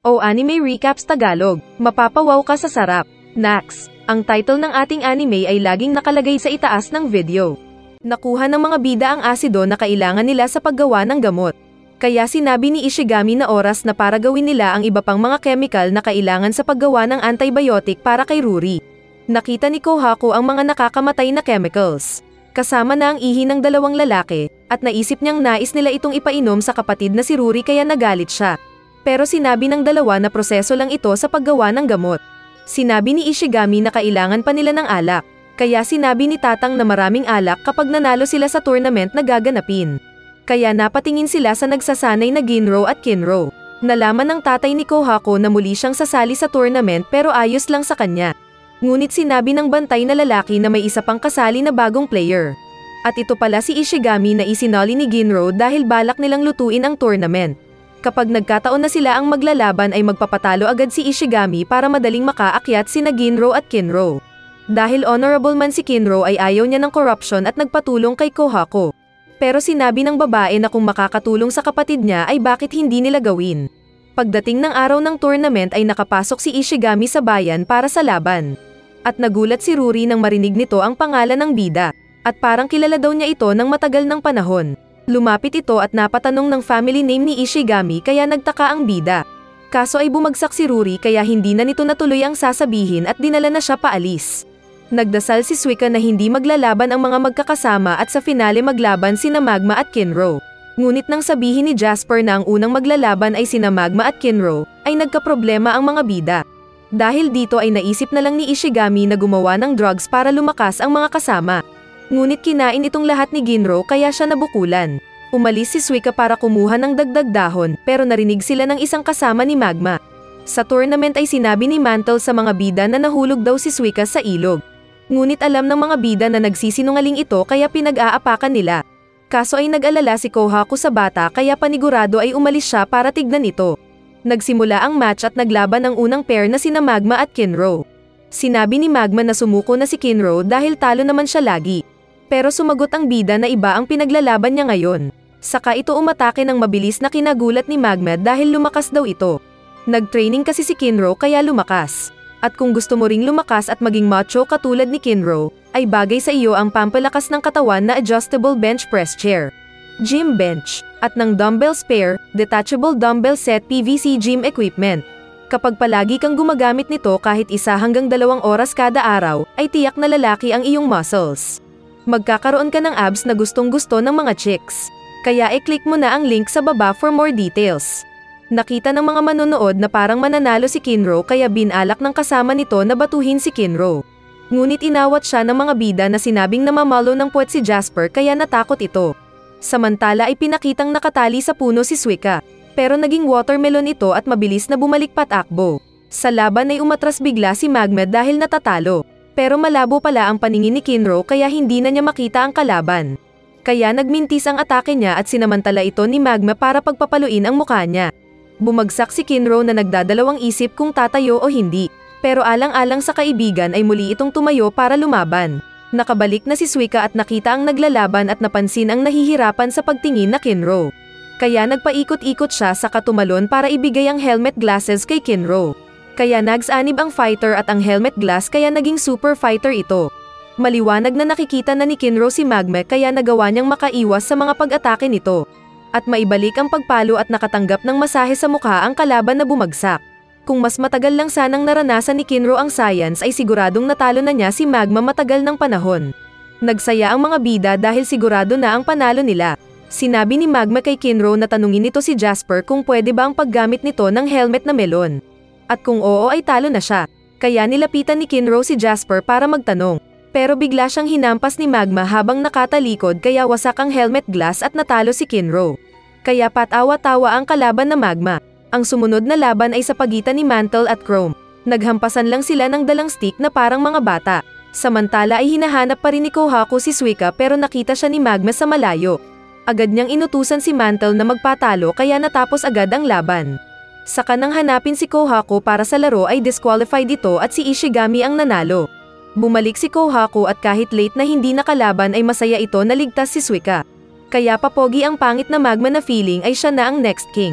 O Anime Recaps Tagalog, mapapawaw ka sa sarap. Nax, ang title ng ating anime ay laging nakalagay sa itaas ng video. Nakuha ng mga bida ang asido na kailangan nila sa paggawa ng gamot. Kaya sinabi ni Ishigami na oras na para gawin nila ang iba pang mga chemical na kailangan sa paggawa ng antibiotic para kay Ruri. Nakita ni Kohaku ang mga nakakamatay na chemicals. Kasama na ang ihi ng dalawang lalaki, at naisip niyang nais nila itong ipainom sa kapatid na si Ruri kaya nagalit siya. Pero sinabi ng dalawa na proseso lang ito sa paggawa ng gamot. Sinabi ni Ishigami na kailangan pa nila ng alak, kaya sinabi ni Tatang na maraming alak kapag nanalo sila sa tournament na gaganapin. Kaya napatingin sila sa nagsasanay na Ginro at Kinro. Nalaman ng tatay ni Kohaku na muli siyang sasali sa tournament pero ayos lang sa kanya. Ngunit sinabi ng bantay na lalaki na may isa pang kasali na bagong player. At ito pala si Ishigami na isinali ni Ginro dahil balak nilang lutuin ang tournament. Kapag nagkataon na sila ang maglalaban ay magpapatalo agad si Ishigami para madaling makaakyat sina Ginro at Kinro. Dahil honorable man si Kinro ay ayaw niya ng corruption at nagpatulong kay Kohaku. Pero sinabi ng babae na kung makakatulong sa kapatid niya ay bakit hindi nila gawin. Pagdating ng araw ng tournament ay nakapasok si Ishigami sa bayan para sa laban. At nagulat si Ruri nang marinig nito ang pangalan ng bida. At parang kilala daw niya ito ng matagal ng panahon. Lumapit ito at napatanong ng family name ni Ishigami kaya nagtaka ang bida. Kaso ay bumagsak si Ruri kaya hindi na nito natuloy ang sasabihin at dinala na siya paalis. Nagdasal si Suika na hindi maglalaban ang mga magkakasama at sa finale maglaban sina Magma at Kinro. Ngunit nang sabihin ni Jasper na ang unang maglalaban ay sina Magma at Kinro, ay nagkaproblema ang mga bida. Dahil dito ay naisip na lang ni Ishigami na gumawa ng drugs para lumakas ang mga kasama. Ngunit kinain itong lahat ni Ginro kaya siya nabukulan. Umalis si Suika para kumuha ng dagdag dahon pero narinig sila ng isang kasama ni Magma. Sa tournament ay sinabi ni Mantle sa mga bida na nahulog daw si Suika sa ilog. Ngunit alam ng mga bida na nagsisinungaling ito kaya pinag-aapakan nila. Kaso ay nag-alala si Kohaku sa bata kaya panigurado ay umalis siya para tignan ito. Nagsimula ang match at naglaban ang unang pair na sina Magma at Kinro. Sinabi ni Magma na sumuko na si Kinro dahil talo naman siya lagi. Pero sumagot ang bida na iba ang pinaglalaban niya ngayon. Saka ito umatake ng mabilis na kinagulat ni Magma dahil lumakas daw ito. Nag-training kasi si Kinro kaya lumakas. At kung gusto mo ring lumakas at maging macho katulad ni Kinro, ay bagay sa iyo ang pampalakas ng katawan na adjustable bench press chair, gym bench, at ng dumbbell spare, detachable dumbbell set PVC gym equipment. Kapag palagi kang gumagamit nito kahit 1 hanggang 2 oras kada araw, ay tiyak na lalaki ang iyong muscles. Magkakaroon ka ng abs na gustong-gusto ng mga chicks. Kaya i-click mo na ang link sa baba for more details. Nakita ng mga manonood na parang mananalo si Kinro kaya binalak ng kasama nito na batuhin si Kinro. Ngunit inawat siya ng mga bida na sinabing namamalo ng puwet si Jasper kaya natakot ito. Samantala ay pinakitang nakatali sa puno si Suika. Pero naging watermelon ito at mabilis na bumalik patakbo. Sa laban ay umatras bigla si Magma dahil natatalo. Pero malabo pala ang paningin ni Kinro kaya hindi na niya makita ang kalaban. Kaya nagmintis ang atake niya at sinamantala ito ni Magma para pagpapaluin ang mukha niya. Bumagsak si Kinro na nagdadalawang isip kung tatayo o hindi. Pero alang-alang sa kaibigan ay muli itong tumayo para lumaban. Nakabalik na si Suika at nakita ang naglalaban at napansin ang nahihirapan sa pagtingin na Kinro. Kaya nagpaikot-ikot siya sa katumalon para ibigay ang helmet glasses kay Kinro. Kaya nagsanib ang fighter at ang helmet glass kaya naging super fighter ito. Maliwanag na nakikita na ni Kinro si Magma kaya nagawa niyang makaiwas sa mga pag-atake nito. At maibalik ang pagpalo at nakatanggap ng masahe sa mukha ang kalaban na bumagsak. Kung mas matagal lang sanang naranasan ni Kinro ang science ay siguradong natalo na niya si Magma matagal ng panahon. Nagsaya ang mga bida dahil sigurado na ang panalo nila. Sinabi ni Magma kay Kinro na tanungin nito si Jasper kung pwede ba ang paggamit nito ng helmet na melon. At kung oo ay talo na siya. Kaya nilapitan ni Kinro si Jasper para magtanong. Pero bigla siyang hinampas ni Magma habang nakatalikod kaya wasak ang helmet glass at natalo si Kinro. Kaya patawa-tawa ang kalaban na Magma. Ang sumunod na laban ay sa pagitan ni Mantle at Chrome. Naghampasan lang sila ng dalang stick na parang mga bata. Samantala ay hinahanap pa rin ni Kohaku si Suika pero nakita siya ni Magma sa malayo. Agad niyang inutusan si Mantle na magpatalo kaya natapos agad ang laban. Saka nang hanapin si Kohaku para sa laro ay disqualified ito at si Ishigami ang nanalo. Bumalik si Kohaku at kahit late na hindi nakalaban ay masaya ito na ligtas si Suika. Kaya papogi ang pangit na Magma na feeling ay siya na ang next king.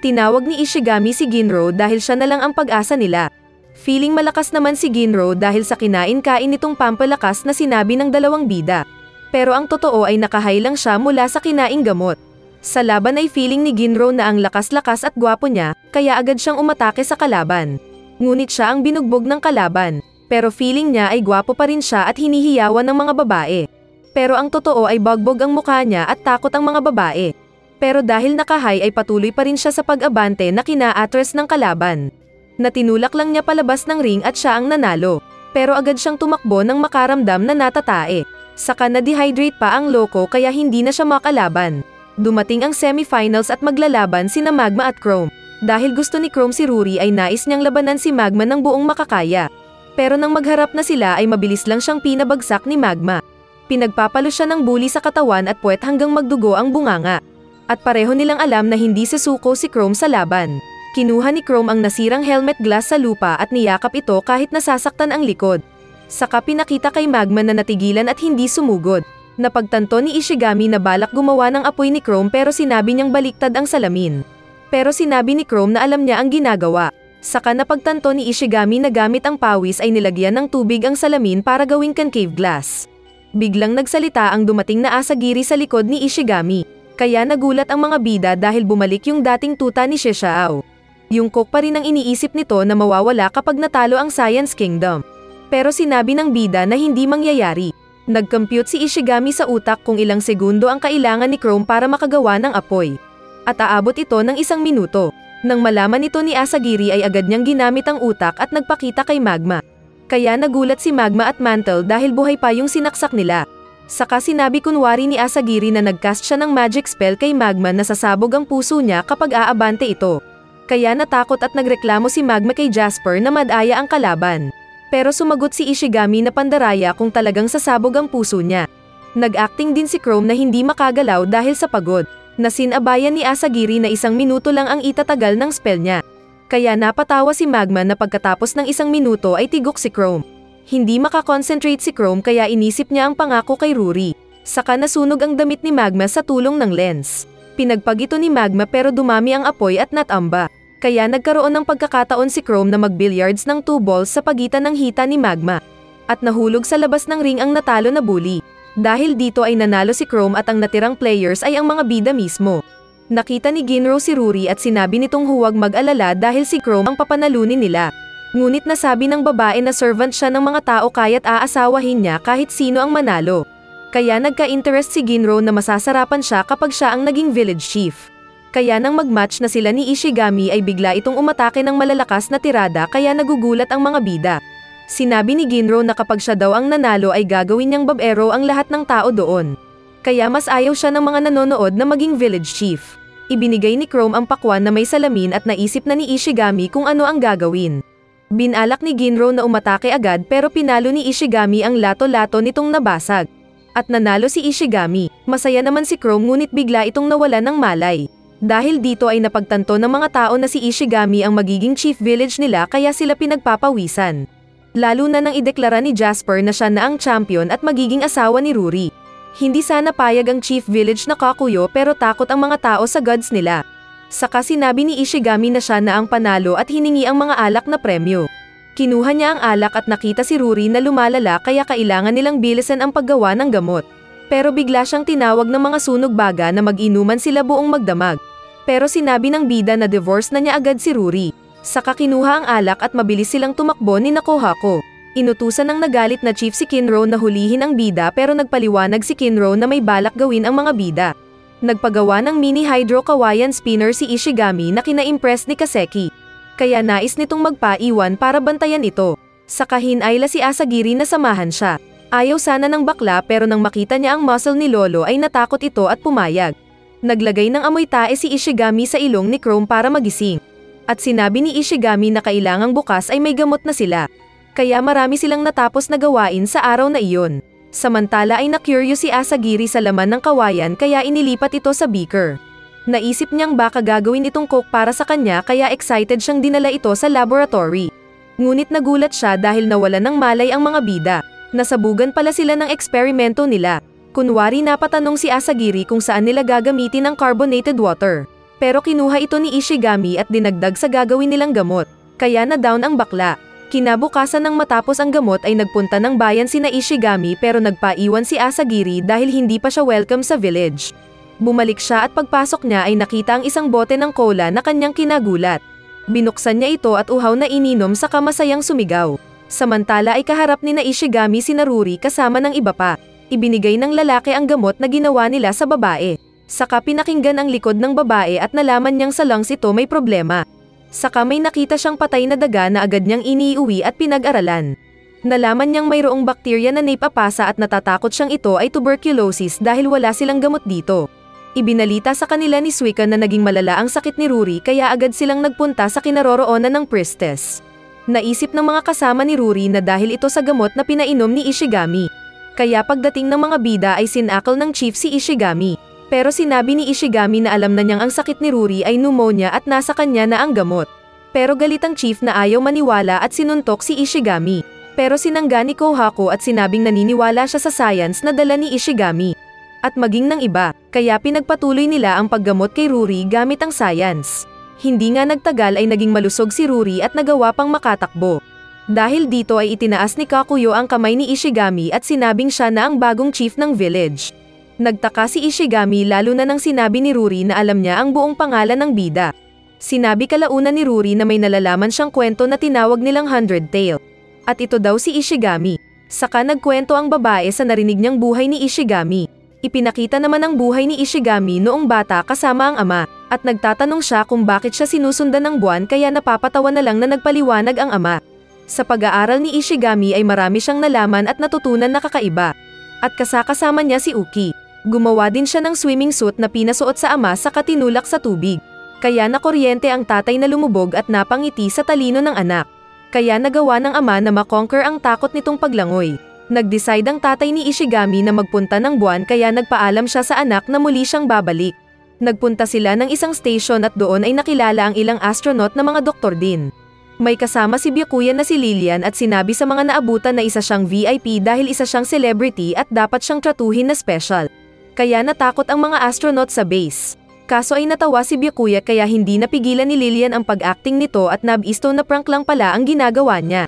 Tinawag ni Ishigami si Ginro dahil siya na lang ang pag-asa nila. Feeling malakas naman si Ginro dahil sa kinain-kain nitong pampalakas na sinabi ng dalawang bida. Pero ang totoo ay nakahay lang siya mula sa kinaing gamot. Sa laban ay feeling ni Ginro na ang lakas-lakas at gwapo niya, kaya agad siyang umatake sa kalaban. Ngunit siya ang binugbog ng kalaban. Pero feeling niya ay gwapo pa rin siya at hinihiyawan ng mga babae. Pero ang totoo ay bagbog ang mukha niya at takot ang mga babae. Pero dahil nakahay ay patuloy pa rin siya sa pag-abante na kina-atres ng kalaban. Natinulak lang niya palabas ng ring at siya ang nanalo. Pero agad siyang tumakbo nang makaramdam na natatae. Saka na-dehydrate pa ang loko kaya hindi na siya makalaban. Dumating ang semifinals at maglalaban sina Magma at Chrome. Dahil gusto ni Chrome si Ruri ay nais niyang labanan si Magma ng buong makakaya. Pero nang magharap na sila ay mabilis lang siyang pinabagsak ni Magma. Pinagpapalo siya ng bully sa katawan at puwet hanggang magdugo ang bunganga. At pareho nilang alam na hindi susuko si Chrome sa laban. Kinuha ni Chrome ang nasirang helmet glass sa lupa at niyakap ito kahit nasasaktan ang likod. Saka pinakita kay Magma na natigilan at hindi sumugod. Napagtanto ni Ishigami na balak gumawa ng apoy ni Chrome pero sinabi niyang baliktad ang salamin. Pero sinabi ni Chrome na alam niya ang ginagawa. Saka napagtanto ni Ishigami na gamit ang pawis ay nilagyan ng tubig ang salamin para gawing concave glass. Biglang nagsalita ang dumating na Asagiri sa likod ni Ishigami. Kaya nagulat ang mga bida dahil bumalik yung dating tuta ni Xiao. Yung Coke pa rin ang iniisip nito na mawawala kapag natalo ang Science Kingdom. Pero sinabi ng bida na hindi mangyayari. Nag-compute si Ishigami sa utak kung ilang segundo ang kailangan ni Chrome para makagawa ng apoy. At aabot ito ng 1 minuto. Nang malaman ito ni Asagiri ay agad niyang ginamit ang utak at nagpakita kay Magma. Kaya nagulat si Magma at Mantle dahil buhay pa yung sinaksak nila. Saka sinabi kunwari ni Asagiri na nagcast siya ng magic spell kay Magma na sasabog ang puso niya kapag aabante ito. Kaya natakot at nagreklamo si Magma kay Jasper na madaya ang kalaban. Pero sumagot si Ishigami na pandaraya kung talagang sasabog ang puso niya. Nag-acting din si Chrome na hindi makagalaw dahil sa pagod. Nasinabayan ni Asagiri na 1 minuto lang ang itatagal ng spell niya. Kaya napatawa si Magma na pagkatapos ng 1 minuto ay tigok si Chrome. Hindi makakonsentrate si Chrome kaya inisip niya ang pangako kay Ruri. Saka nasunog ang damit ni Magma sa tulong ng lens. Pinagpag ito ni Magma pero dumami ang apoy at natamba. Kaya nagkaroon ng pagkakataon si Chrome na mag-billiards ng 2 balls sa pagitan ng hita ni Magma. At nahulog sa labas ng ring ang natalo na bully. Dahil dito ay nanalo si Chrome at ang natirang players ay ang mga bida mismo. Nakita ni Ginro si Ruri at sinabi nitong huwag mag-alala dahil si Chrome ang papanalunin nila. Ngunit nasabi ng babae na servant siya ng mga tao kaya't aasawahin niya kahit sino ang manalo. Kaya nagka-interest si Ginro na masasarapan siya kapag siya ang naging village chief. Kaya nang mag-match na sila ni Ishigami ay bigla itong umatake ng malalakas na tirada kaya nagugulat ang mga bida. Sinabi ni Ginro na kapag siya daw ang nanalo ay gagawin niyang babero ang lahat ng tao doon. Kaya mas ayaw siya ng mga nanonood na maging village chief. Ibinigay ni Chrome ang pakwan na may salamin at naisip na ni Ishigami kung ano ang gagawin. Binalak ni Ginro na umatake agad pero pinalo ni Ishigami ang lato-lato nitong nabasag. At nanalo si Ishigami. Masaya naman si Chrome ngunit bigla itong nawala ng malay. Dahil dito ay napagtanto ng mga tao na si Ishigami ang magiging chief village nila kaya sila pinagpapawisan. Lalo na nang ideklara ni Jasper na siya na ang champion at magiging asawa ni Ruri. Hindi sana payag ang chief village na Kakuyo pero takot ang mga tao sa gods nila. Saka sinabi ni Ishigami na siya na ang panalo at hiningi ang mga alak na premyo. Kinuha niya ang alak at nakita si Ruri na lumalala kaya kailangan nilang bilisan ang paggawa ng gamot. Pero bigla siyang tinawag ng mga sunog baga na mag-inuman sila buong magdamag. Pero sinabi ng bida na divorce na niya agad si Ruri. Saka kinuha ang alak at mabilis silang tumakbo ni Nakohako. Inutusan ng nagalit na chief si Kinro na hulihin ang bida pero nagpaliwanag si Kinro na may balak gawin ang mga bida. Nagpagawa ng mini hydro kawayan spinner si Ishigami na kina-impress ni Kaseki. Kaya nais nitong magpaiwan para bantayan ito. Saka hinayla si Asagiri na samahan siya. Ayaw sana ng bakla pero nang makita niya ang muscle ni Lolo ay natakot ito at pumayag. Naglagay ng amoy tae si Ishigami sa ilong ni Chrome para magising. At sinabi ni Ishigami na kailangang bukas ay may gamot na sila. Kaya marami silang natapos na gawain sa araw na iyon. Samantala ay na-curious si Asagiri sa laman ng kawayan kaya inilipat ito sa beaker. Naisip niyang baka gagawin itong coke para sa kanya kaya excited siyang dinala ito sa laboratory. Ngunit nagulat siya dahil nawalan ng malay ang mga bida. Nasabugan pala sila ng eksperimento nila. Kunwari napatanong si Asagiri kung saan nila gagamitin ang carbonated water. Pero kinuha ito ni Ishigami at dinagdag sa gagawin nilang gamot, kaya na-down ang bakla. Kinabukasan ng matapos ang gamot ay nagpunta ng bayan sina Ishigami pero nagpaiwan si Asagiri dahil hindi pa siya welcome sa village. Bumalik siya at pagpasok niya ay nakita ang isang bote ng cola na kanyang kinagulat. Binuksan niya ito at uhaw na ininom saka masayang sumigaw. Samantala ay kaharap ni na Ishigami si Naruri kasama ng iba pa. Ibinigay ng lalaki ang gamot na ginawa nila sa babae. Saka pinakinggan ang likod ng babae at nalaman niyang sa lungs ito may problema. Saka may nakita siyang patay na daga na agad niyang iniuwi at pinag-aralan. Nalaman niyang mayroong bakterya na napapasa at natatakot siyang ito ay tuberculosis dahil wala silang gamot dito. Ibinalita sa kanila ni Suika na naging malala ang sakit ni Ruri kaya agad silang nagpunta sa kinaroroonan ng priestess. Naisip ng mga kasama ni Ruri na dahil ito sa gamot na pinainom ni Ishigami. Kaya pagdating ng mga bida ay sinakal ng chief si Ishigami. Pero sinabi ni Ishigami na alam na niyang ang sakit ni Ruri ay pneumonia at nasa kanya na ang gamot. Pero galit ang chief na ayaw maniwala at sinuntok si Ishigami. Pero sinangga ni Kohako at sinabing naniniwala siya sa science na dala ni Ishigami. At maging ng iba, kaya pinagpatuloy nila ang paggamot kay Ruri gamit ang science. Hindi nga nagtagal ay naging malusog si Ruri at nagawa pang makatakbo. Dahil dito ay itinaas ni Kakuyo ang kamay ni Ishigami at sinabing siya na ang bagong chief ng village. Nagtaka si Ishigami lalo na nang sinabi ni Ruri na alam niya ang buong pangalan ng bida. Sinabi kalaunan ni Ruri na may nalalaman siyang kwento na tinawag nilang 100 Tale. At ito daw si Ishigami. Saka nagkwento ang babae sa narinig niyang buhay ni Ishigami. Ipinakita naman ang buhay ni Ishigami noong bata kasama ang ama, at nagtatanong siya kung bakit siya sinusundan ng buwan kaya napapatawa na lang na nagpaliwanag ang ama. Sa pag-aaral ni Ishigami ay marami siyang nalaman at natutunan na kakaiba. At kasakasama niya si Uki. Gumawa din siya ng swimming suit na pinasuot sa ama sa katinulak sa tubig. Kaya nakuryente ang tatay na lumubog at napangiti sa talino ng anak. Kaya nagawa ng ama na makonquer ang takot nitong paglangoy. Nag-decide ang tatay ni Ishigami na magpunta ng buwan kaya nagpaalam siya sa anak na muli siyang babalik. Nagpunta sila ng isang station at doon ay nakilala ang ilang astronaut na mga doktor din. May kasama si Byakuya na si Lilian at sinabi sa mga naabutan na isa siyang VIP dahil isa siyang celebrity at dapat siyang tratuhin na special. Kaya natakot ang mga astronaut sa base. Kaso ay natawa si Byakuya kaya hindi napigilan ni Lilian ang pag-acting nito at nabisto na prank lang pala ang ginagawa niya.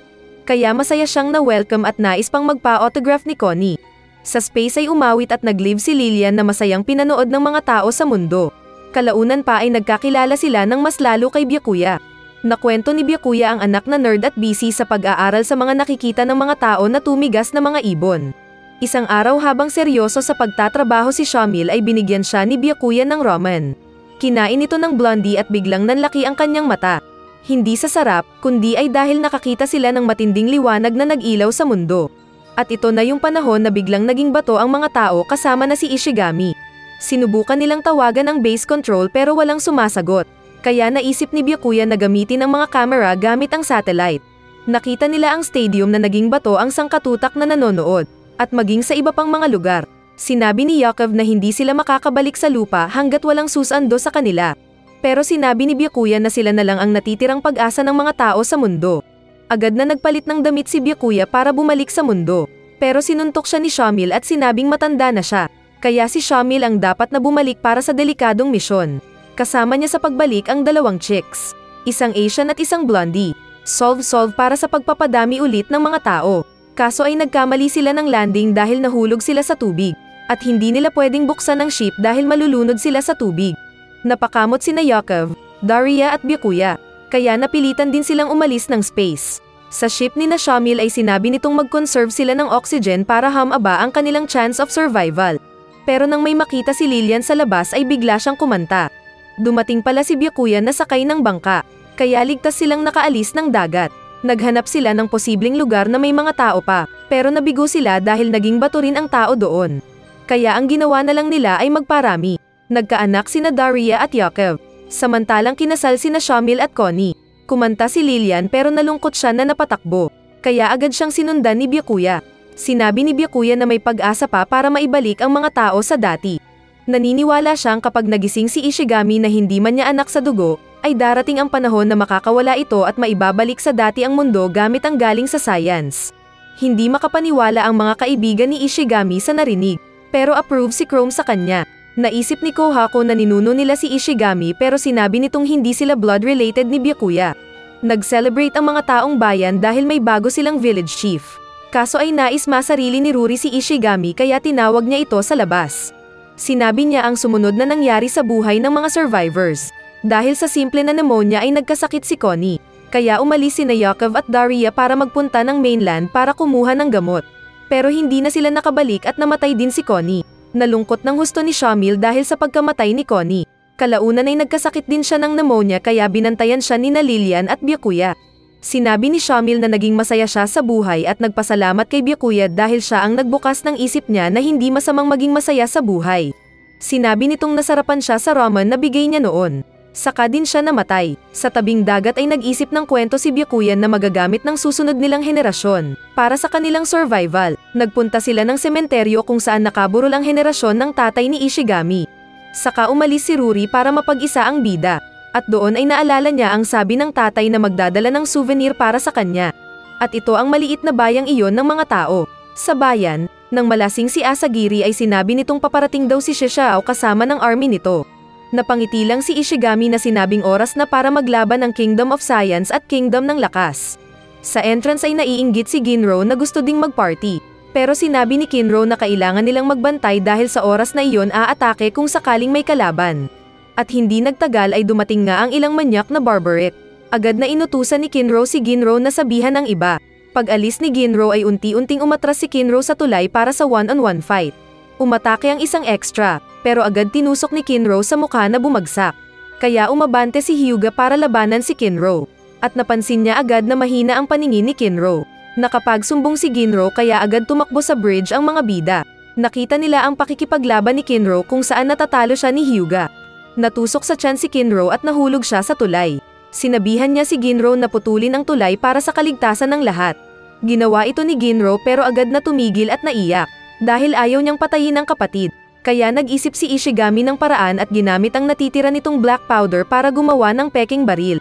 Kaya masaya siyang na-welcome at nais pang magpa-autograph ni Connie. Sa space ay umawit at nag-live si Lilian na masayang pinanood ng mga tao sa mundo. Kalaunan pa ay nagkakilala sila ng mas lalo kay Byakuya. Nakwento ni Byakuya ang anak na nerd at busy sa pag-aaral sa mga nakikita ng mga tao na tumigas na mga ibon. Isang araw habang seryoso sa pagtatrabaho si Shamil ay binigyan siya ni Byakuya ng ramen. Kinain ito ng blondie at biglang nanlaki ang kanyang mata. Hindi sa sarap, kundi ay dahil nakakita sila ng matinding liwanag na nag-ilaw sa mundo. At ito na yung panahon na biglang naging bato ang mga tao kasama na si Ishigami. Sinubukan nilang tawagan ang base control pero walang sumasagot. Kaya naisip ni Byakuya na gamitin ang mga camera gamit ang satellite. Nakita nila ang stadium na naging bato ang sangkatutak na nanonood. At maging sa iba pang mga lugar. Sinabi ni Yakov na hindi sila makakabalik sa lupa hanggat walang susando sa kanila. Pero sinabi ni Byakuya na sila na lang ang natitirang pag-asa ng mga tao sa mundo. Agad na nagpalit ng damit si Byakuya para bumalik sa mundo. Pero sinuntok siya ni Shamil at sinabing matanda na siya. Kaya si Shamil ang dapat na bumalik para sa delikadong misyon. Kasama niya sa pagbalik ang dalawang chicks. Isang Asian at isang blondie. Solve para sa pagpapadami ulit ng mga tao. Kaso ay nagkamali sila ng landing dahil nahulog sila sa tubig. At hindi nila pwedeng buksan ang ship dahil malulunod sila sa tubig. Napakamot sina Yakov, Daria at Byakuya. Kaya napilitan din silang umalis ng space. Sa ship ni na Shamil ay sinabi nitong mag-conserve sila ng oxygen para humaba ang kanilang chance of survival. Pero nang may makita si Lilian sa labas ay bigla siyang kumanta. Dumating pala si Byakuya na sakay ng bangka. Kaya ligtas silang nakaalis ng dagat. Naghanap sila ng posibleng lugar na may mga tao pa, pero nabigo sila dahil naging bato rin ang tao doon. Kaya ang ginawa na lang nila ay magparami. Nagkaanak sina Daria at Yakov. Samantalang kinasal sina Shamil at Connie. Kumanta si Lilian pero nalungkot siya na napatakbo. Kaya agad siyang sinundan ni Byakuya. Sinabi ni Byakuya na may pag-asa pa para maibalik ang mga tao sa dati. Naniniwala siyang kapag nagising si Ishigami na hindi man niya anak sa dugo, ay darating ang panahon na makakawala ito at maibabalik sa dati ang mundo gamit ang galing sa science. Hindi makapaniwala ang mga kaibigan ni Ishigami sa narinig, pero approve si Chrome sa kanya. Naisip ni Kohako na ninuno nila si Ishigami pero sinabi nitong hindi sila blood-related ni Byakuya. Nag-celebrate ang mga taong bayan dahil may bago silang village chief. Kaso ay nais masarili ni Ruri si Ishigami kaya tinawag niya ito sa labas. Sinabi niya ang sumunod na nangyari sa buhay ng mga survivors. Dahil sa simple na pneumonia ay nagkasakit si Connie. Kaya umalis sina Yakov at Daria para magpunta ng mainland para kumuha ng gamot. Pero hindi na sila nakabalik at namatay din si Connie. Nalungkot ng husto ni Shamil dahil sa pagkamatay ni Connie. Kalaunan ay nagkasakit din siya ng pneumonia kaya binantayan siya ni Lilian at Byakuya. Sinabi ni Shamil na naging masaya siya sa buhay at nagpasalamat kay Byakuya dahil siya ang nagbukas ng isip niya na hindi masamang maging masaya sa buhay. Sinabi nitong nasarapan siya sa ramen na bigay niya noon. Saka din siya namatay. Sa tabing dagat ay nag-isip ng kwento si Byakuya na magagamit ng susunod nilang henerasyon. Para sa kanilang survival, nagpunta sila ng sementeryo kung saan nakaburol ang henerasyon ng tatay ni Ishigami. Saka umalis si Ruri para mapag-isa ang bida. At doon ay naalala niya ang sabi ng tatay na magdadala ng souvenir para sa kanya. At ito ang maliit na bayang iyon ng mga tao. Sa bayan, nang malasing si Asagiri ay sinabi nitong paparating daw si Shishao kasama ng army nito. Napangiti lang si Ishigami na sinabing oras na para maglaban ng Kingdom of Science at Kingdom ng Lakas. Sa entrance ay naiinggit si Ginro na gusto ding mag-party. Pero sinabi ni Kinro na kailangan nilang magbantay dahil sa oras na iyon aatake kung sakaling may kalaban. At hindi nagtagal ay dumating nga ang ilang manyak na Barbaric. Agad na inutusan ni Kinro si Ginro na sabihan ng iba. Pag-alis ni Ginro ay unti-unting umatras si Kinro sa tulay para sa one-on-one fight. Umatake ang isang extra, pero agad tinusok ni Kinro sa mukha na bumagsak. Kaya umabante si Hyuga para labanan si Kinro. At napansin niya agad na mahina ang paningin ni Kinro. Nakapagsumbong si Ginro kaya agad tumakbo sa bridge ang mga bida. Nakita nila ang pakikipaglaban ni Kinro kung saan natatalo siya ni Hyuga. Natusok sa tiyan si Kinro at nahulog siya sa tulay. Sinabihan niya si Ginro na putulin ang tulay para sa kaligtasan ng lahat. Ginawa ito ni Ginro pero agad na tumigil at naiyak. Dahil ayaw niyang patayin ang kapatid. Kaya nag-isip si Ishigami ng paraan at ginamit ang natitira nitong black powder para gumawa ng peking baril.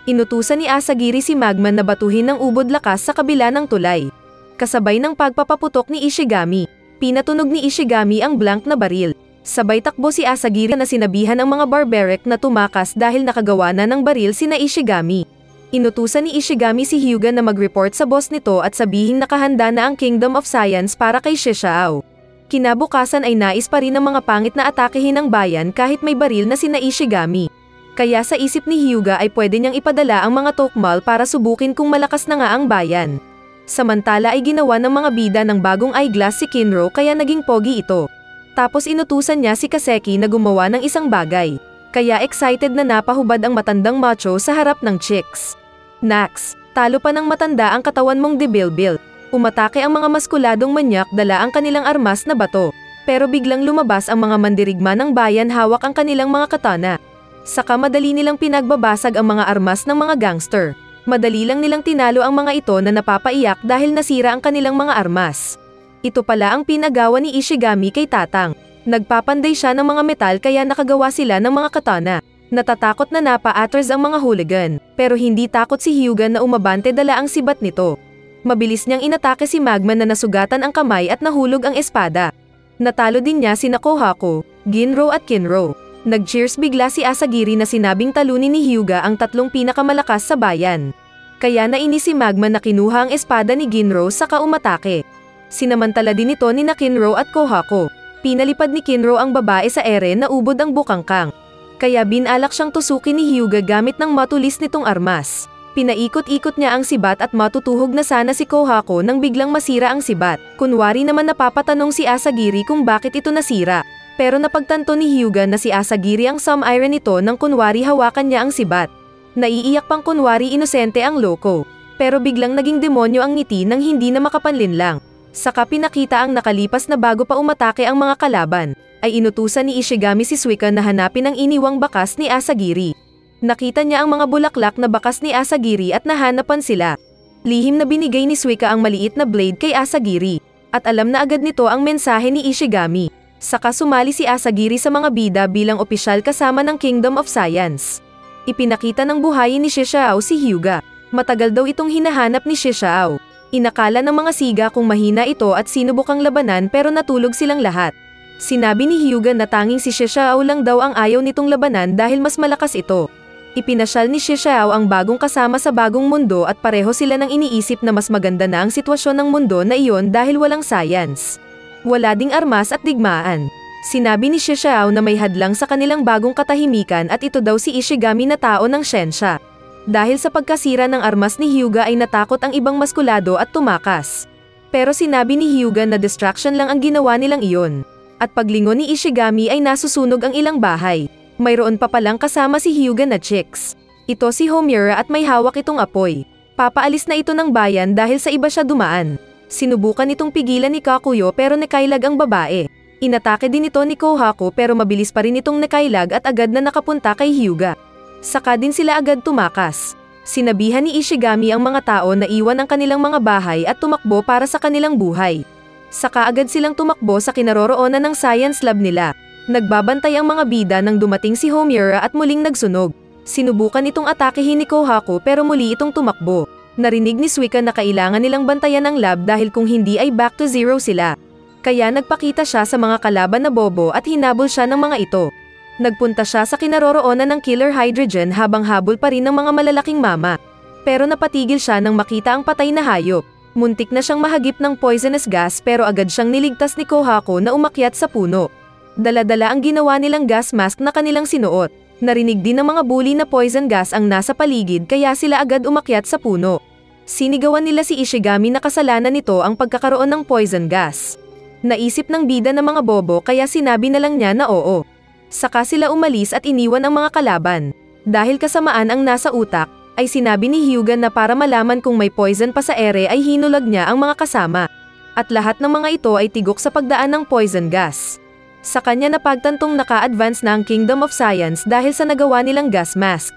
Inutusan ni Asagiri si Magman na batuhin ng ubod lakas sa kabila ng tulay. Kasabay ng pagpapaputok ni Ishigami, pinatunog ni Ishigami ang blank na baril. Sabay takbo si Asagiri na sinabihan ang mga barbaric na tumakas dahil nakagawa na ng baril sina Ishigami. Inutusan ni Ishigami si Hyuga na mag-report sa boss nito at sabihing nakahanda na ang Kingdom of Science para kay Shishao. Kinabukasan ay nais pa rin ng mga pangit na atakehin ang bayan kahit may baril na sina Ishigami. Kaya sa isip ni Hyuga ay pwede niyang ipadala ang mga Tokmal para subukin kung malakas na nga ang bayan. Samantala ay ginawa ng mga bida ng bagong eyeglass si Kinro kaya naging pogi ito. Tapos inutusan niya si Kaseki na gumawa ng isang bagay. Kaya excited na napahubad ang matandang macho sa harap ng chicks. Nax, talo pa ng matanda ang katawan mong debilbil. Umatake ang mga maskuladong manyak dala ang kanilang armas na bato. Pero biglang lumabas ang mga mandirigma ng bayan hawak ang kanilang mga katana. Saka madali nilang pinagbabasag ang mga armas ng mga gangster. Madali lang nilang tinalo ang mga ito na napapaiyak dahil nasira ang kanilang mga armas. Ito pala ang pinagawa ni Ishigami kay Tatang. Nagpapanday siya ng mga metal kaya nakagawa sila ng mga katana. Natatakot na napa-atras ang mga hooligan, pero hindi takot si Hyuga na umabante dala ang sibat nito. Mabilis niyang inatake si Magman na nasugatan ang kamay at nahulog ang espada. Natalo din niya sina Kohako, Ginro at Kinro. Nag-cheers bigla si Asagiri na sinabing talunin ni Hyuga ang tatlong pinakamalakas sa bayan. Kaya nainis si Magman na kinuha ang espada ni Ginro saka umatake. Sinamantala din ito ni Kinro at Kohako. Pinalipad ni Kinro ang babae sa ere na ubod ang bukangkang. Kaya binalak siyang tusukin ni Hyuga gamit ng matulis nitong armas. Pinaikot-ikot niya ang sibat at matutuhog na sana si Kohako nang biglang masira ang sibat. Kunwari naman napapatanong si Asagiri kung bakit ito nasira. Pero napagtanto ni Hyuga na si Asagiri ang sum-iron nito nang kunwari hawakan niya ang sibat. Naiiyak pang kunwari inosente ang loko. Pero biglang naging demonyo ang ngiti nang hindi na makapanlinlang. Saka pinakita ang nakalipas na bago pa umatake ang mga kalaban, ay inutusan ni Ishigami si Suika na hanapin ang iniwang bakas ni Asagiri. Nakita niya ang mga bulaklak na bakas ni Asagiri at nahanapan sila. Lihim na binigay ni Suika ang maliit na blade kay Asagiri. At alam na agad nito ang mensahe ni Ishigami. Saka sumali si Asagiri sa mga bida bilang opisyal kasama ng Kingdom of Science. Ipinakita ng buhayin ni Shishao si Hyuga. Matagal daw itong hinahanap ni Shishao. Inakala ng mga siga kung mahina ito at sinubukang labanan pero natulog silang lahat. Sinabi ni Hyuga na tanging si Xiao lang daw ang ayaw nitong labanan dahil mas malakas ito. Ipinasyal ni Xiao ang bagong kasama sa bagong mundo at pareho sila nang iniisip na mas maganda na ang sitwasyon ng mundo na iyon dahil walang science. Wala ding armas at digmaan. Sinabi ni Xiao na may hadlang sa kanilang bagong katahimikan at ito daw si Ishigami na tao ng siyensya. Dahil sa pagkasira ng armas ni Hyuga ay natakot ang ibang maskulado at tumakas. Pero sinabi ni Hyuga na distraction lang ang ginawa nilang iyon. At paglingon ni Ishigami ay nasusunog ang ilang bahay. Mayroon pa palang kasama si Hyuga na chicks. Ito si Homura at may hawak itong apoy. Papaalis na ito ng bayan dahil sa iba siya dumaan. Sinubukan itong pigilan ni Kakuyo pero nakailag ang babae. Inatake din ito ni Kohaku pero mabilis pa rin itong nakailag at agad na nakapunta kay Hyuga. Saka din sila agad tumakas. Sinabihan ni Ishigami ang mga tao na iwan ang kanilang mga bahay at tumakbo para sa kanilang buhay. Saka agad silang tumakbo sa kinaroroonan ng science lab nila. Nagbabantay ang mga bida nang dumating si Homura at muling nagsunog. Sinubukan itong atakehin ni Kohaku pero muli itong tumakbo. Narinig ni Suika na kailangan nilang bantayan ang lab dahil kung hindi ay back to zero sila. Kaya nagpakita siya sa mga kalaban na bobo at hinabol siya ng mga ito. Nagpunta siya sa kinaroroonan ng Killer Hydrogen habang habol pa rin ng mga malalaking mama. Pero napatigil siya nang makita ang patay na hayop. Muntik na siyang mahagip ng poisonous gas pero agad siyang niligtas ni Kohaku na umakyat sa puno. Dala-dala ang ginawa nilang gas mask na kanilang sinuot. Narinig din ng mga bully na poison gas ang nasa paligid kaya sila agad umakyat sa puno. Sinigawan nila si Ishigami na kasalanan nito ang pagkakaroon ng poison gas. Naisip ng bida ng mga bobo kaya sinabi na lang niya na oo. Saka sila umalis at iniwan ang mga kalaban. Dahil kasamaan ang nasa utak, ay sinabi ni Hyuga na para malaman kung may poison pa sa ere ay hinulag niya ang mga kasama. At lahat ng mga ito ay tigok sa pagdaan ng poison gas. Sa kanya napagtantong naka-advance na ang Kingdom of Science dahil sa nagawa nilang gas mask.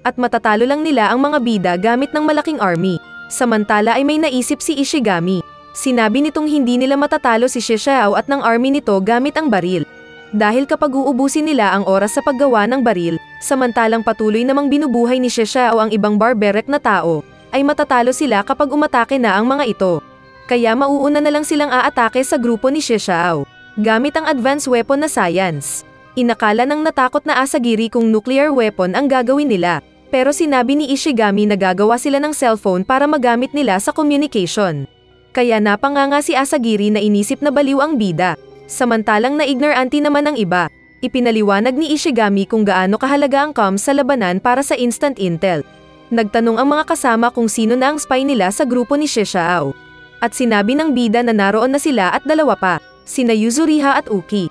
At matatalo lang nila ang mga bida gamit ng malaking army. Samantala ay may naisip si Ishigami. Sinabi nitong hindi nila matatalo si Xiao at ng army nito gamit ang baril. Dahil kapag uubusin nila ang oras sa paggawa ng baril, samantalang patuloy namang binubuhay ni Xiao ang ibang barbaric na tao, ay matatalo sila kapag umatake na ang mga ito. Kaya mauuna na lang silang aatake sa grupo ni Xiao, gamit ang advanced weapon na science. Inakala ng natakot na Asagiri kung nuclear weapon ang gagawin nila, pero sinabi ni Ishigami na gagawa sila ng cellphone para magamit nila sa communication. Kaya napanganga si Asagiri na inisip na baliw ang bida. Samantalang na-ignorante naman ang iba. Ipinaliwanag ni Ishigami kung gaano kahalaga ang comms sa labanan para sa instant intel. Nagtanong ang mga kasama kung sino na ang spy nila sa grupo ni Xiao. At sinabi ng bida na naroon na sila at dalawa pa, sina Yuzuriha at Uki.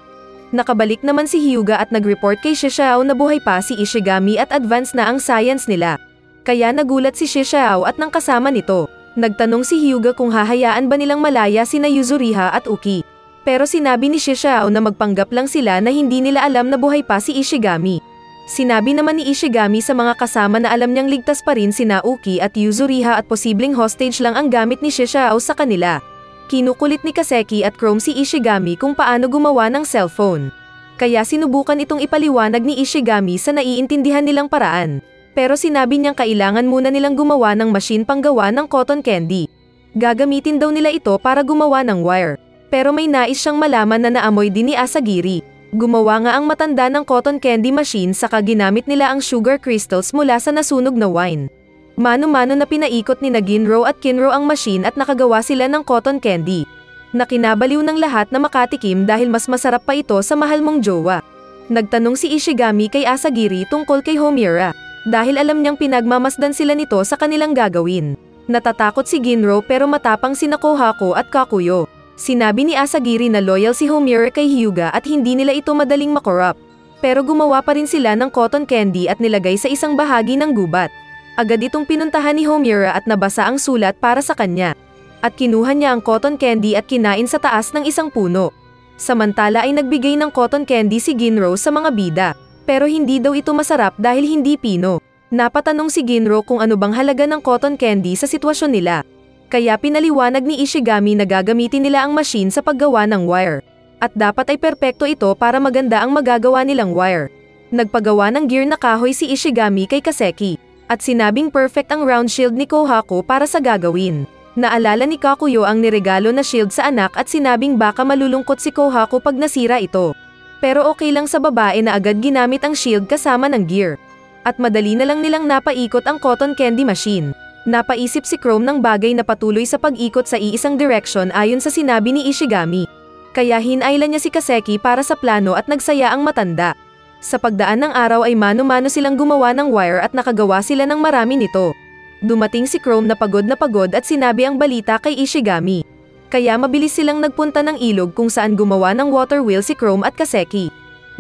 Nakabalik naman si Hyuga at nag-report kay Xiao na buhay pa si Ishigami at advance na ang science nila. Kaya nagulat si Xiao at ng kasama nito. Nagtanong si Hyuga kung hahayaan ba nilang malaya sina Yuzuriha at Uki. Pero sinabi ni Xiao na magpanggap lang sila na hindi nila alam na buhay pa si Ishigami. Sinabi naman ni Ishigami sa mga kasama na alam niyang ligtas pa rin sina Uki at Yuzuriha at posibleng hostage lang ang gamit ni Xiao sa kanila. Kinukulit ni Kaseki at Chrome si Ishigami kung paano gumawa ng cellphone. Kaya sinubukan itong ipaliwanag ni Ishigami sa naiintindihan nilang paraan. Pero sinabi niyang kailangan muna nilang gumawa ng machine panggawa ng cotton candy. Gagamitin daw nila ito para gumawa ng wire. Pero may nais siyang malaman na naamoy din ni Asagiri. Gumawa nga ang matanda ng cotton candy machine saka ginamit nila ang sugar crystals mula sa nasunog na wine. Mano-mano na pinaikot ni Ginro at Kinro ang machine at nakagawa sila ng cotton candy. Nakinabaliw ng lahat na makatikim dahil mas masarap pa ito sa mahal mong jowa. Nagtanong si Ishigami kay Asagiri tungkol kay Homura. Dahil alam niyang pinagmamasdan sila nito sa kanilang gagawin. Natatakot si Ginro pero matapang sina Kohaku at Kakuyo. Sinabi ni Asagiri na loyal si Homura kay Hyuga at hindi nila ito madaling makorrupt. Pero gumawa pa rin sila ng cotton candy at nilagay sa isang bahagi ng gubat. Agad itong pinuntahan ni Homura at nabasa ang sulat para sa kanya. At kinuha niya ang cotton candy at kinain sa taas ng isang puno. Samantala ay nagbigay ng cotton candy si Ginro sa mga bida. Pero hindi daw ito masarap dahil hindi pino. Napatanong si Ginro kung ano bang halaga ng cotton candy sa sitwasyon nila. Kaya pinaliwanag ni Ishigami na gagamitin nila ang machine sa paggawa ng wire. At dapat ay perpekto ito para maganda ang magagawa nilang wire. Nagpagawa ng gear na kahoy si Ishigami kay Kaseki. At sinabing perfect ang round shield ni Kohaku para sa gagawin. Naalala ni Kakuyo ang niregalo na shield sa anak at sinabing baka malulungkot si Kohaku pag nasira ito. Pero okay lang sa babae na agad ginamit ang shield kasama ng gear. At madali na lang nilang napaikot ang cotton candy machine. Napaisip si Chrome ng bagay na patuloy sa pag-ikot sa iisang direction ayon sa sinabi ni Ishigami. Kaya hinayla niya si Kaseki para sa plano at nagsaya ang matanda. Sa pagdaan ng araw ay mano-mano silang gumawa ng wire at nakagawa sila ng marami nito. Dumating si Chrome na pagod at sinabi ang balita kay Ishigami. Kaya mabilis silang nagpunta ng ilog kung saan gumawa ng water wheel si Chrome at Kaseki.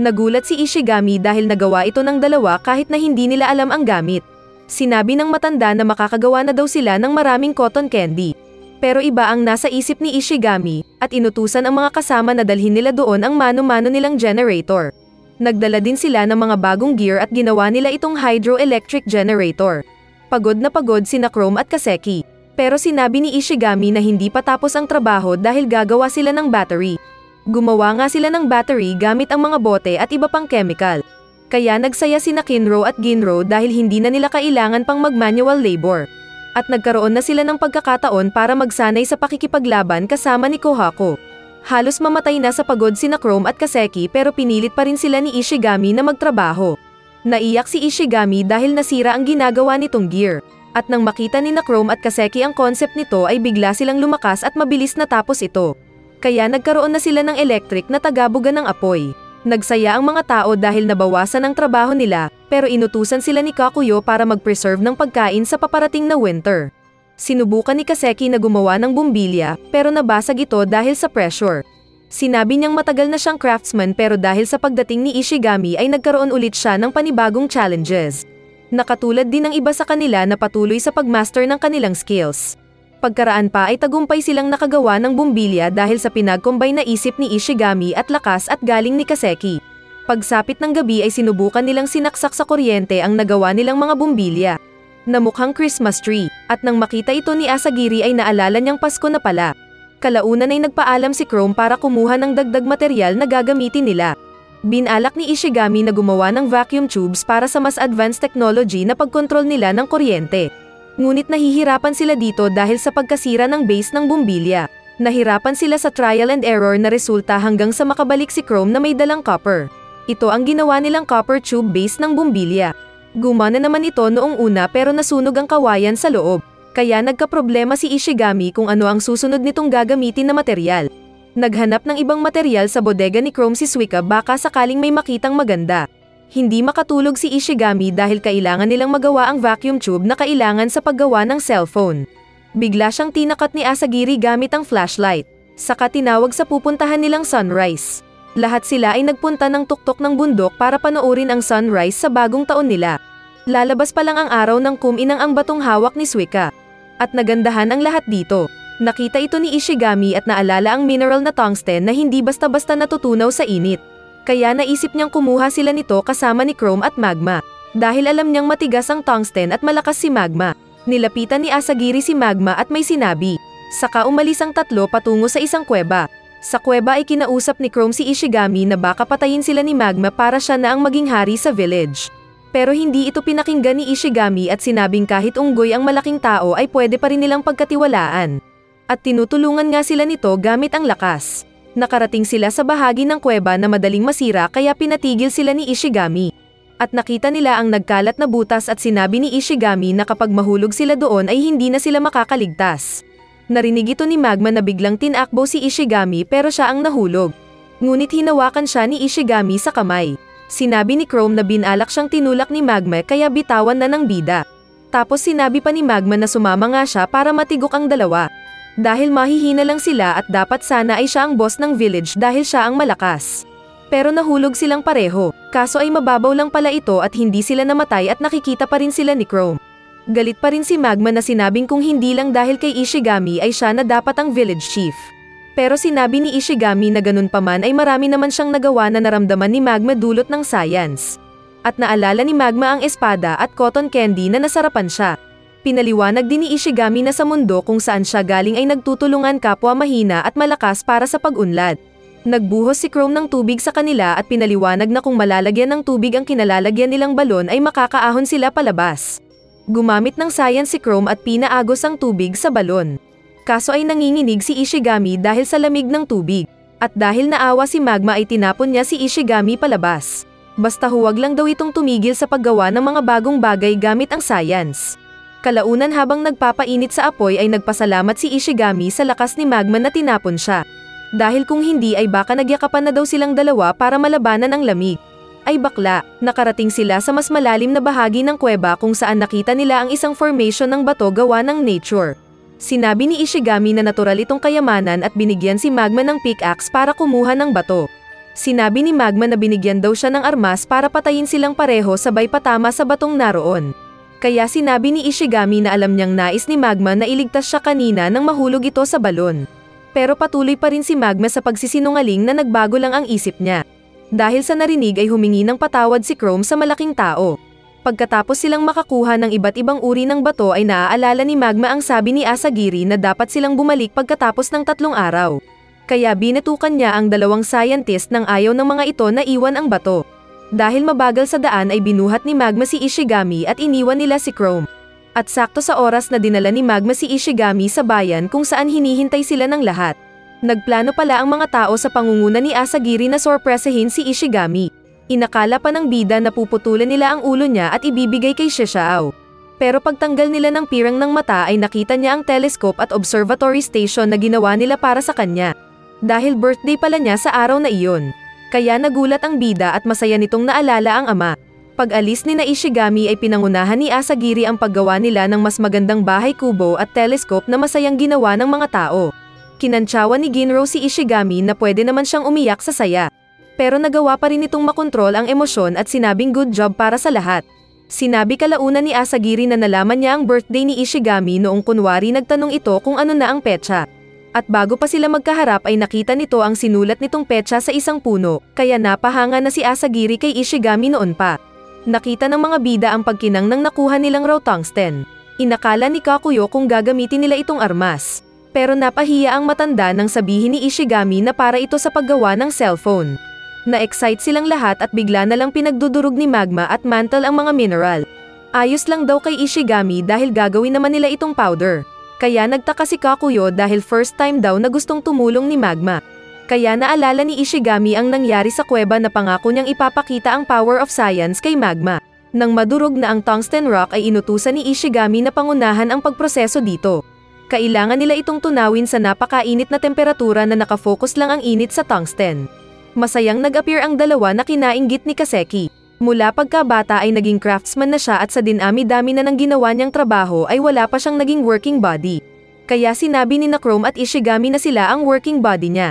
Nagulat si Ishigami dahil nagawa ito ng dalawa kahit na hindi nila alam ang gamit. Sinabi ng matanda na makakagawa na daw sila ng maraming cotton candy. Pero iba ang nasa isip ni Ishigami, at inutusan ang mga kasama na dalhin nila doon ang mano-mano nilang generator. Nagdala din sila ng mga bagong gear at ginawa nila itong hydroelectric generator. Pagod na pagod sina Chrome at Kaseki. Pero sinabi ni Ishigami na hindi pa tapos ang trabaho dahil gagawa sila ng battery. Gumawa nga sila ng battery gamit ang mga bote at iba pang chemical. Kaya nagsaya sina Kinro at Ginro dahil hindi na nila kailangan pang mag-manual labor. At nagkaroon na sila ng pagkakataon para magsanay sa pakikipaglaban kasama ni Kohaku. Halos mamatay na sa pagod sina Chrome at Kaseki pero pinilit pa rin sila ni Ishigami na magtrabaho. Naiyak si Ishigami dahil nasira ang ginagawa nitong gear. At nang makita ni Chrome at Kaseki ang concept nito ay bigla silang lumakas at mabilis natapos ito. Kaya nagkaroon na sila ng electric na tagabugan ng apoy. Nagsaya ang mga tao dahil nabawasan ang trabaho nila, pero inutusan sila ni Kakuyo para mag-preserve ng pagkain sa paparating na winter. Sinubukan ni Kaseki na gumawa ng bumbilya, pero nabasag ito dahil sa pressure. Sinabi niyang matagal na siyang craftsman pero dahil sa pagdating ni Ishigami ay nagkaroon ulit siya ng panibagong challenges. Nakatulad din ng iba sa kanila na patuloy sa pagmaster ng kanilang skills. Pagkaraan pa ay tagumpay silang nakagawa ng bumbilya dahil sa pinag-combine na isip ni Ishigami at lakas at galing ni Kaseki. Pagsapit ng gabi ay sinubukan nilang sinaksak sa kuryente ang nagawa nilang mga bumbilya na mukhang Christmas tree, at nang makita ito ni Asagiri ay naalala niyang Pasko na pala. Kalaunan ay nagpaalam si Chrome para kumuha ng dagdag material na gagamitin nila. Binalak ni Ishigami na gumawa ng vacuum tubes para sa mas advanced technology na pagkontrol nila ng kuryente. Ngunit nahihirapan sila dito dahil sa pagkasira ng base ng bumbilya. Nahirapan sila sa trial and error na resulta hanggang sa makabalik si Chrome na may dalang copper. Ito ang ginawa nilang copper tube base ng bumbilya. Gumana naman ito noong una pero nasunog ang kawayan sa loob. Kaya nagkaproblema si Ishigami kung ano ang susunod nitong gagamitin na material. Naghanap ng ibang material sa bodega ni Chrome si Suika baka sakaling may makitang maganda. Hindi makatulog si Ishigami dahil kailangan nilang magawa ang vacuum tube na kailangan sa paggawa ng cellphone. Bigla siyang tinakat ni Asagiri gamit ang flashlight. Saka tinawag sa pupuntahan nilang sunrise. Lahat sila ay nagpunta ng tuktok ng bundok para panoorin ang sunrise sa bagong taon nila. Lalabas pa lang ang araw ng kuminang ang batong hawak ni Suika. At nagandahan ang lahat dito. Nakita ito ni Ishigami at naalala ang mineral na tungsten na hindi basta-basta natutunaw sa init. Kaya naisip niyang kumuha sila nito kasama ni Chrome at Magma. Dahil alam niyang matigas ang tungsten at malakas si Magma. Nilapitan ni Asagiri si Magma at may sinabi. Saka umalis ang tatlo patungo sa isang kuweba. Sa kuweba ay kinausap ni Chrome si Ishigami na baka patayin sila ni Magma para siya na ang maging hari sa village. Pero hindi ito pinakinggan ni Ishigami at sinabing kahit unggoy ang malaking tao ay pwede pa rin nilang pagkatiwalaan. At tinutulungan nga sila nito gamit ang lakas. Nakarating sila sa bahagi ng kuweba na madaling masira kaya pinatigil sila ni Ishigami. At nakita nila ang nagkalat na butas at sinabi ni Ishigami na kapag mahulog sila doon ay hindi na sila makakaligtas. Narinig ito ni Magma na biglang tinakbo si Ishigami pero siya ang nahulog. Ngunit hinawakan siya ni Ishigami sa kamay. Sinabi ni Chrome na binalak siyang tinulak ni Magma kaya bitawan na ng bida. Tapos sinabi pa ni Magma na sumama nga siya para matigok ang dalawa. Dahil mahihina lang sila at dapat sana ay siya ang boss ng village dahil siya ang malakas. Pero nahulog silang pareho, kaso ay mababaw lang pala ito at hindi sila namatay at nakikita pa rin sila ni Chrome. Galit pa rin si Magma na sinabing kung hindi lang dahil kay Ishigami ay siya na dapat ang village chief. Pero sinabi ni Ishigami na ganun pa man ay marami naman siyang nagawa na naramdaman ni Magma dulot ng science. At naalala ni Magma ang espada at cotton candy na nasarapan siya. Pinaliwanag din ni Ishigami na sa mundo kung saan siya galing ay nagtutulungan kapwa mahina at malakas para sa pag-unlad. Nagbuhos si Chrome ng tubig sa kanila at pinaliwanag na kung malalagyan ng tubig ang kinalalagyan nilang balon ay makakaahon sila palabas. Gumamit ng science si Chrome at pinaagos ang tubig sa balon. Kaso ay nanginginig si Ishigami dahil sa lamig ng tubig. At dahil naawa si Magma ay tinapon niya si Ishigami palabas. Basta huwag lang daw itong tumigil sa paggawa ng mga bagong bagay gamit ang science. Kalaunan habang nagpapainit sa apoy ay nagpasalamat si Ishigami sa lakas ni Magma na tinapon siya. Dahil kung hindi ay baka nagyakapan na daw silang dalawa para malabanan ang lamig. Ay bakla, nakarating sila sa mas malalim na bahagi ng kuweba kung saan nakita nila ang isang formation ng bato gawa ng nature. Sinabi ni Ishigami na natural itong kayamanan at binigyan si Magma ng pickaxe para kumuha ng bato. Sinabi ni Magma na binigyan daw siya ng armas para patayin silang pareho sabay patama sa batong naroon. Kaya sinabi ni Ishigami na alam niyang nais ni Magma na iligtas siya kanina nang mahulog ito sa balon. Pero patuloy pa rin si Magma sa pagsisinungaling na nagbago lang ang isip niya. Dahil sa narinig ay humingi ng patawad si Chrome sa malaking tao. Pagkatapos silang makakuha ng iba't ibang uri ng bato ay naaalala ni Magma ang sabi ni Asagiri na dapat silang bumalik pagkatapos ng 3 araw. Kaya binetukan niya ang 2 scientist nang ayaw ng mga ito na iwan ang bato. Dahil mabagal sa daan ay binuhat ni Magma si Ishigami at iniwan nila si Chrome. At sakto sa oras na dinala ni Magma si Ishigami sa bayan kung saan hinihintay sila ng lahat. Nagplano pala ang mga tao sa pangunguna ni Asagiri na sorpresahin si Ishigami. Inakala pa ng bida na puputulan nila ang ulo niya at ibibigay kay Xiao. Pero pagtanggal nila ng pirang ng mata ay nakita niya ang telescope at observatory station na ginawa nila para sa kanya. Dahil birthday pala niya sa araw na iyon. Kaya nagulat ang bida at masaya nitong naalala ang ama. Pag-alis ni na Ishigami ay pinangunahan ni Asagiri ang paggawa nila ng mas magandang bahay kubo at telescope na masayang ginawa ng mga tao. Kinantsawan ni Ginro si Ishigami na pwede naman siyang umiyak sa saya. Pero nagawa pa rin itong makontrol ang emosyon at sinabing good job para sa lahat. Sinabi kalaunan ni Asagiri na nalaman niya ang birthday ni Ishigami noong kunwari nagtanong ito kung ano na ang petsa. At bago pa sila magkaharap ay nakita nito ang sinulat nitong petsa sa isang puno, kaya napahanga na si Asagiri kay Ishigami noon pa. Nakita ng mga bida ang pagkinang ng nakuha nilang raw tungsten. Inakala ni Kakuyo kung gagamitin nila itong armas. Pero napahiya ang matanda nang sabihin ni Ishigami na para ito sa paggawa ng cellphone. Na-excite silang lahat at bigla na lang pinagdudurog ni Magma at Mantle ang mga mineral. Ayos lang daw kay Ishigami dahil gagawin naman nila itong powder. Kaya nagtaka si Kakuyo dahil first time daw na gustong tumulong ni Magma. Kaya naalala ni Ishigami ang nangyari sa kuweba na pangako niyang ipapakita ang power of science kay Magma. Nang madurog na ang tungsten rock ay inutusan ni Ishigami na pangunahan ang pagproseso dito. Kailangan nila itong tunawin sa napakainit na temperatura na nakafocus lang ang init sa tungsten. Masayang nag-appear ang dalawa na kinainggit ni Kaseki. Mula pagkabata ay naging craftsman na siya at sa dinami-dami na ng ginawa niyang trabaho ay wala pa siyang naging working body. Kaya sinabi ni Chrome at Ishigami na sila ang working body niya.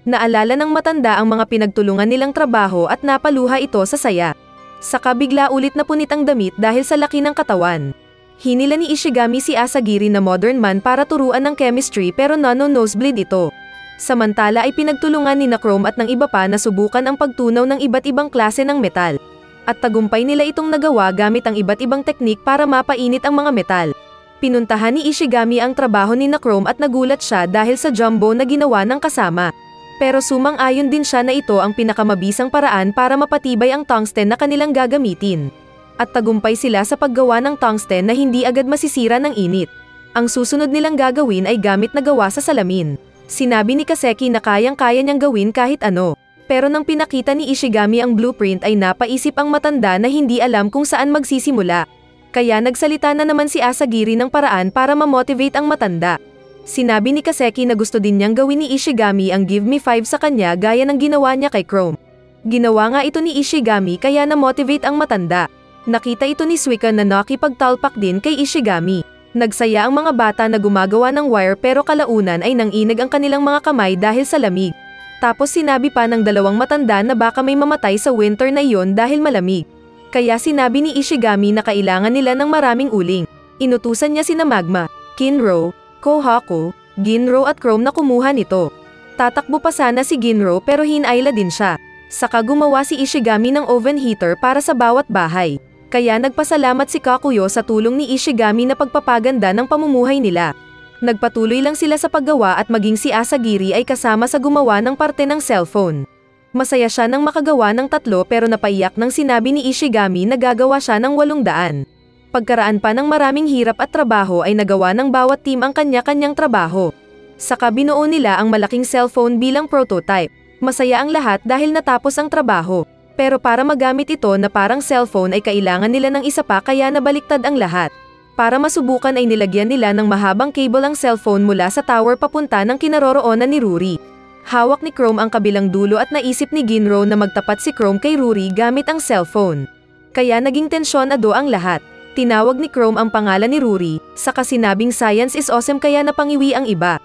Naalala ng matanda ang mga pinagtulungan nilang trabaho at napaluha ito sa saya. Saka bigla ulit na punit ang damit dahil sa laki ng katawan. Hinila ni Ishigami si Asagiri na modern man para turuan ng chemistry pero nano-nosebleed ito. Samantala ay pinagtulungan ni Chrome at ng iba pa na subukan ang pagtunaw ng iba't ibang klase ng metal. At tagumpay nila itong nagawa gamit ang iba't ibang teknik para mapainit ang mga metal. Pinuntahan ni Ishigami ang trabaho ni Chrome at nagulat siya dahil sa jumbo na ginawa ng kasama. Pero sumang-ayon din siya na ito ang pinakamabisang paraan para mapatibay ang tungsten na kanilang gagamitin. At tagumpay sila sa paggawa ng tungsten na hindi agad masisira ng init. Ang susunod nilang gagawin ay gamit na gawa sa salamin. Sinabi ni Kaseki na kayang-kaya niyang gawin kahit ano. Pero nang pinakita ni Ishigami ang blueprint ay napaisip ang matanda na hindi alam kung saan magsisimula. Kaya nagsalita na naman si Asagiri ng paraan para ma-motivate ang matanda. Sinabi ni Kaseki na gusto din niyang gawin ni Ishigami ang Give Me 5 sa kanya gaya ng ginawa niya kay Chrome. Ginawa nga ito ni Ishigami kaya na-motivate ang matanda. Nakita ito ni Suika na nakipagtalpak din kay Ishigami. Nagsaya ang mga bata na gumagawa ng wire pero kalaunan ay nanginag ang kanilang mga kamay dahil sa lamig. Tapos sinabi pa ng 2 matanda na baka may mamatay sa winter na iyon dahil malamig. Kaya sinabi ni Ishigami na kailangan nila ng maraming uling. Inutusan niya sina Magma, Kinro, Kohaku, Ginro at Chrome na kumuha nito. Tatakbo pa sana si Ginro pero hinayla din siya. Saka gumawa si Ishigami ng oven heater para sa bawat bahay. Kaya nagpasalamat si Kakuyo sa tulong ni Ishigami na pagpapaganda ng pamumuhay nila. Nagpatuloy lang sila sa paggawa at maging si Asagiri ay kasama sa gumawa ng parte ng cellphone. Masaya siya nang makagawa ng 3 pero napaiyak nang sinabi ni Ishigami na gagawa siya ng 800. Pagkaraan pa ng maraming hirap at trabaho ay nagawa ng bawat team ang kanya-kanyang trabaho. Saka binuo nila ang malaking cellphone bilang prototype. Masaya ang lahat dahil natapos ang trabaho. Pero para magamit ito na parang cellphone ay kailangan nila ng isa pa kaya nabaliktad ang lahat. Para masubukan ay nilagyan nila ng mahabang cable ang cellphone mula sa tower papunta ng kinaroroonan ni Rory. Hawak ni Chrome ang kabilang dulo at naisip ni Ginro na magtapat si Chrome kay Rory gamit ang cellphone. Kaya naging tensyonado ang lahat. Tinawag ni Chrome ang pangalan ni Rory, saka sinabing science is awesome kaya napangiwi ang iba.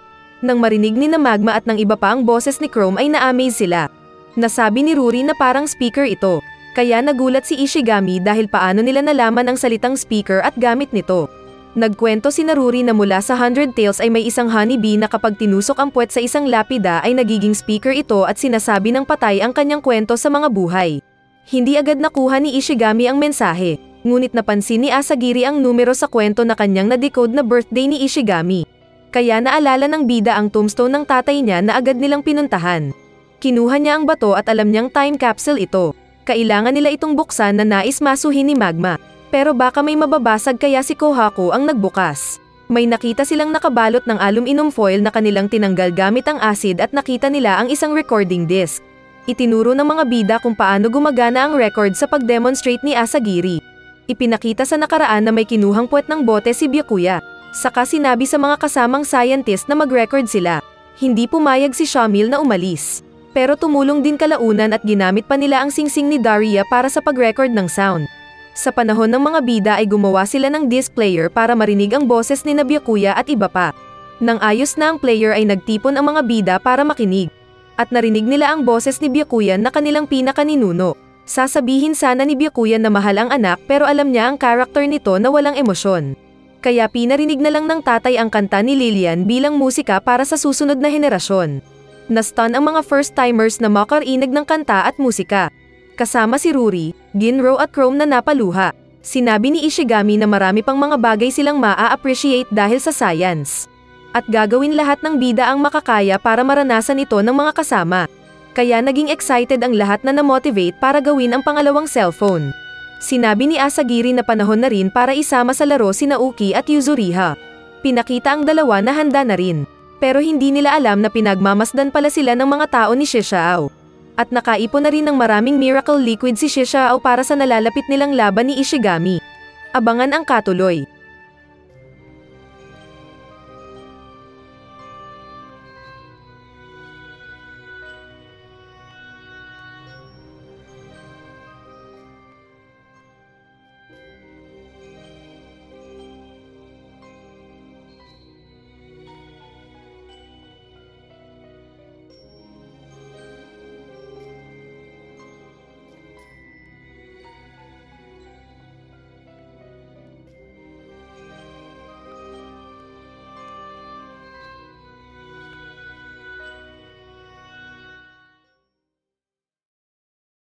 Nang marinig ni na Magma at ng iba pa ang boses ni Chrome ay na-amaze sila. Nasabi ni Rory na parang speaker ito. Kaya nagulat si Ishigami dahil paano nila nalaman ang salitang speaker at gamit nito. Nagkwento si Rory na mula sa 100 Tales ay may isang honeybee na kapag tinusok ang puwet sa isang lapida ay nagiging speaker ito at sinasabi ng patay ang kanyang kwento sa mga buhay. Hindi agad nakuha ni Ishigami ang mensahe, ngunit napansin ni Asagiri ang numero sa kwento na kanyang na-decode na birthday ni Ishigami. Kaya naalala ng bida ang tombstone ng tatay niya na agad nilang pinuntahan. Kinuha niya ang bato at alam niyang time capsule ito. Kailangan nila itong buksan na nais masuhin ni Magma. Pero baka may mababasag kaya si Kohaku ang nagbukas. May nakita silang nakabalot ng aluminum foil na kanilang tinanggal gamit ang acid at nakita nila ang isang recording disc. Itinuro ng mga bida kung paano gumagana ang record sa pag-demonstrate ni Asagiri. Ipinakita sa nakaraan na may kinuhang puwet ng bote si Byakuya. Saka sinabi sa mga kasamang scientist na mag-record sila. Hindi pumayag si Shamil na umalis. Pero tumulong din kalaunan at ginamit pa nila ang singsing ni Daria para sa pag-record ng sound. Sa panahon ng mga bida ay gumawa sila ng disc player para marinig ang boses ni Byakuya at iba pa. Nang ayos na ang player ay nagtipon ang mga bida para makinig. At narinig nila ang boses ni Byakuya na kanilang pinakaninuno. Sasabihin sana ni Byakuya na mahal ang anak pero alam niya ang karakter nito na walang emosyon. Kaya pinarinig na lang ng tatay ang kanta ni Lilian bilang musika para sa susunod na henerasyon. Na-stun ang mga first-timers na makarinig ng kanta at musika. Kasama si Rory, Ginro at Chrome na napaluha. Sinabi ni Ishigami na marami pang mga bagay silang maa-appreciate dahil sa science. At gagawin lahat ng bida ang makakaya para maranasan ito ng mga kasama. Kaya naging excited ang lahat na na-motivate para gawin ang pangalawang cellphone. Sinabi ni Asagiri na panahon na rin para isama sa laro si Naoki at Yuzuriha. Pinakita ang dalawa na handa na rin. Pero hindi nila alam na pinagmamasdan pala sila ng mga tao ni Shishao. At nakaipon na rin ng maraming miracle liquid si Shishao para sa nalalapit nilang laban ni Ishigami. Abangan ang katuloy.